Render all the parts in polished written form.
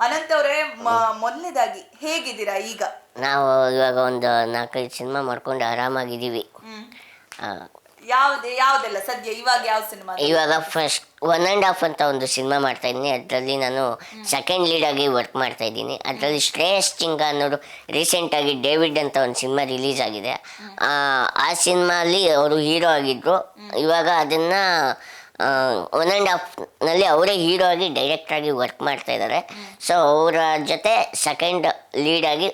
ಅನಂತ್ ಅವರೇ, ಮೊದಲನೇದಾಗಿ ಹೇಗಿದ್ದೀರಾ ಈಗ? ನಾವು ಇವಾಗ ಒಂದು 4-5 ಸಿನಿಮಾ ಮಾಡ್ಕೊಂಡು ಆರಾಮಾಗಿದ್ದೀವಿ. ಯಾವ್ದೆಲ್ಲ ಸದ್ಯ ಇವಾಗ ಯಾವ ಸಿನಿಮಾ? ಇವಾಗ ಫಸ್ಟ್ 1.5 ಅಂತ ಒಂದು ಸಿನಿಮಾ ಮಾಡ್ತಾ ಇದ್ದೀನಿ. ಅದರಲ್ಲಿ ನಾನು ಸೆಕೆಂಡ್ ಲೀಡ್ ಆಗಿ ವರ್ಕ್ ಮಾಡ್ತಾ ಇದ್ದೀನಿ. ಅದರಲ್ಲಿ ಶ್ರೇಯಸ್ ಚಿಂಗ ಅನ್ನೋರು ರೀಸೆಂಟಾಗಿ ಡೇವಿಡ್ ಅಂತ ಒಂದು ಸಿನಿಮಾ ರಿಲೀಸ್ ಆಗಿದೆ. ಆ ಸಿನಿಮಾಲಿ ಅವರು ಹೀರೋ ಆಗಿದ್ದರು. ಇವಾಗ ಅದನ್ನು 1.5ನಲ್ಲಿ ಅವರೇ ಹೀರೋ ಆಗಿ ಡೈರೆಕ್ಟ್ರಾಗಿ ವರ್ಕ್ ಮಾಡ್ತಾ ಇದ್ದಾರೆ. ಸೊ ಅವರ ಜೊತೆ ಸೆಕೆಂಡ್ ಲೀಡಾಗಿ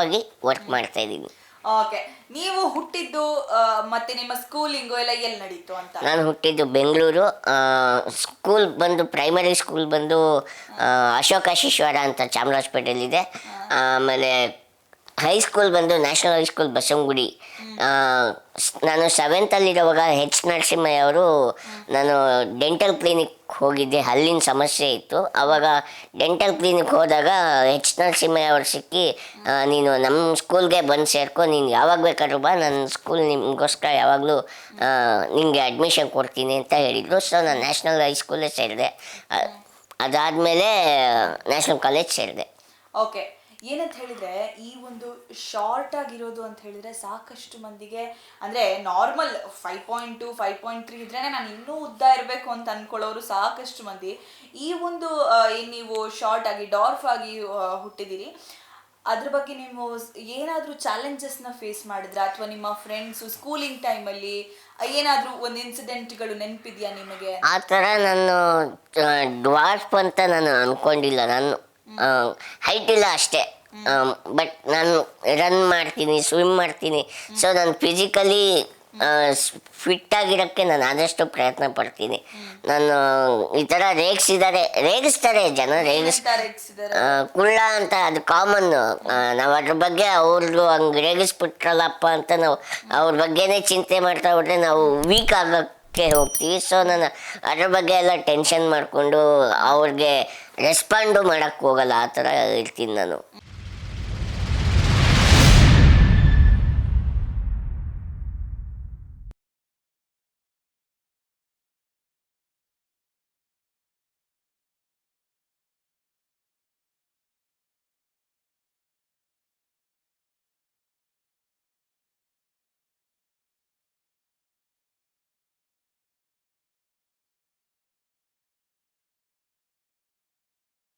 ಆಗಿ ವರ್ಕ್ ಮಾಡ್ತಾ ಇದ್ದೀನಿ. ಓಕೆ, ನೀವು ಹುಟ್ಟಿದ್ದು ಮತ್ತೆ ನಿಮ್ಮ ಸ್ಕೂಲಿಂಗು ಎಲ್ಲ ಎಲ್ಲಿ ನಡೀತು ಅಂತ? ನಾನು ಹುಟ್ಟಿದ್ದು ಬೆಂಗಳೂರು. ಸ್ಕೂಲ್ ಬಂದು ಪ್ರೈಮರಿ ಸ್ಕೂಲ್ ಬಂದು ಅಶೋಕ ಶಿಶ್ವರ ಅಂತ ಚಾಮರಾಜಪೇಟೆಯಲ್ಲಿದೆ. ಆಮೇಲೆ ಹೈಸ್ಕೂಲ್ ಬಂದು ನ್ಯಾಷನಲ್ ಹೈಸ್ಕೂಲ್ ಬಸವನಗುಡಿ. ನಾನು 7th ಎಚ್ ನರಸಿಂಹಯ್ಯ ಅವರು, ನಾನು ಡೆಂಟಲ್ ಕ್ಲಿನಿಕ್ ಹೋಗಿದ್ದೆ, ಹಲ್ಲಿನ ಸಮಸ್ಯೆ ಇತ್ತು. ಆವಾಗ ಡೆಂಟಲ್ ಕ್ಲಿನಿಕ್ ಹೋದಾಗ ಎಚ್ ನರಸಿಂಹಯ್ಯ ಅವ್ರು ಸಿಕ್ಕಿ, ನೀನು ನಮ್ಮ ಸ್ಕೂಲ್ಗೆ ಬಂದು ಸೇರ್ಕೊ, ನೀನು ಯಾವಾಗ ಬೇಕಾದ್ರೂ ಬಾ, ನನ್ನ ಸ್ಕೂಲ್ ನಿಮಗೋಸ್ಕರ ಯಾವಾಗಲೂ ನಿನಗೆ ಅಡ್ಮಿಷನ್ ಕೊಡ್ತೀನಿ ಅಂತ ಹೇಳಿದರು. ಸೊ ನಾನು ನ್ಯಾಷನಲ್ ಹೈಸ್ಕೂಲೇ ಸೇರಿದೆ. ಅದಾದಮೇಲೆ ನ್ಯಾಷನಲ್ ಕಾಲೇಜ್ ಸೇರಿದೆ. ಓಕೆ, ಏನಂತ ಹೇಳಿದ್ರೆ ಈ ಒಂದು ಶಾರ್ಟ್ ಆಗಿರೋದು ಅಂತ ಹೇಳಿದ್ರೆ ಸಾಕಷ್ಟು ಮಂದಿಗೆ, ಅಂದ್ರೆ ನಾರ್ಮಲ್ 5.2 5.3 ಇದ್ರೆ ನಾನು ಇನ್ನೂ ಉದ್ದ ಇರಬೇಕು ಅಂತ ಅನ್ಕೊಳ್ಳೋರು ಸಾಕಷ್ಟು ಮಂದಿ. ಈ ಒಂದು ನೀವು ಶಾರ್ಟ್ ಆಗಿ ಡಾರ್ಫ್ ಆಗಿ ಹುಟ್ಟಿದಿರಿ, ಅದ್ರ ಬಗ್ಗೆ ನೀವು ಏನಾದರೂ ಚಾಲೆಂಜಸ್ನ ಫೇಸ್ ಮಾಡಿದ್ರ, ಅಥವಾ ನಿಮ್ಮ ಫ್ರೆಂಡ್ಸು ಸ್ಕೂಲಿಂಗ್ ಟೈಮಲ್ಲಿ ಏನಾದರೂ ಒಂದು ಇನ್ಸಿಡೆಂಟ್ಗಳು ನೆನಪಿದೆಯಾ ನಿಮಗೆ? ಆ ಥರ ನಾನು ಡ್ವಾರ್ಫ್ ಅಂತ ನಾನು ಅಂದ್ಕೊಂಡಿಲ್ಲ. ನಾನು ಹೈಟ್ ಇಲ್ಲ ಅಷ್ಟೇ, ಬಟ್ ನಾನು ರನ್ ಮಾಡ್ತೀನಿ, ಸ್ವಿಮ್ ಮಾಡ್ತೀನಿ. ಸೊ ನಾನು ಫಿಸಿಕಲಿ ಫಿಟ್ಟಾಗಿರೋಕ್ಕೆ ನಾನು ಆದಷ್ಟು ಪ್ರಯತ್ನ ಪಡ್ತೀನಿ. ನಾನು ಈ ಥರ ರೇಗಿಸ್ತಾರೆ ಜನ, ಕುಳ್ಳ ಅಂತ ಅದು ಕಾಮನ್ನು. ನಾವು ಅದ್ರ ಬಗ್ಗೆ ಅವ್ರಿಗೂ ಹಂಗೆ ರೇಗಿಸ್ಬಿಟ್ರಲ್ಲಪ್ಪ ಅಂತ ನಾವು ಅವ್ರ ಬಗ್ಗೆನೇ ಚಿಂತೆ ಮಾಡ್ತಾ ಹೋದರೆ ನಾವು ವೀಕ್ ಆಗೋಕ್ಕೆ ಹೋಗ್ತೀವಿ. ಸೊ ನಾನು ಅದ್ರ ಬಗ್ಗೆ ಎಲ್ಲ ಟೆನ್ಷನ್ ಮಾಡಿಕೊಂಡು ಅವ್ರಿಗೆ ರೆಸ್ಪಾಂಡು ಮಾಡೋಕ್ಕೆ ಹೋಗಲ್ಲ. ಆ ಥರ ಇರ್ತೀನಿ ನಾನು.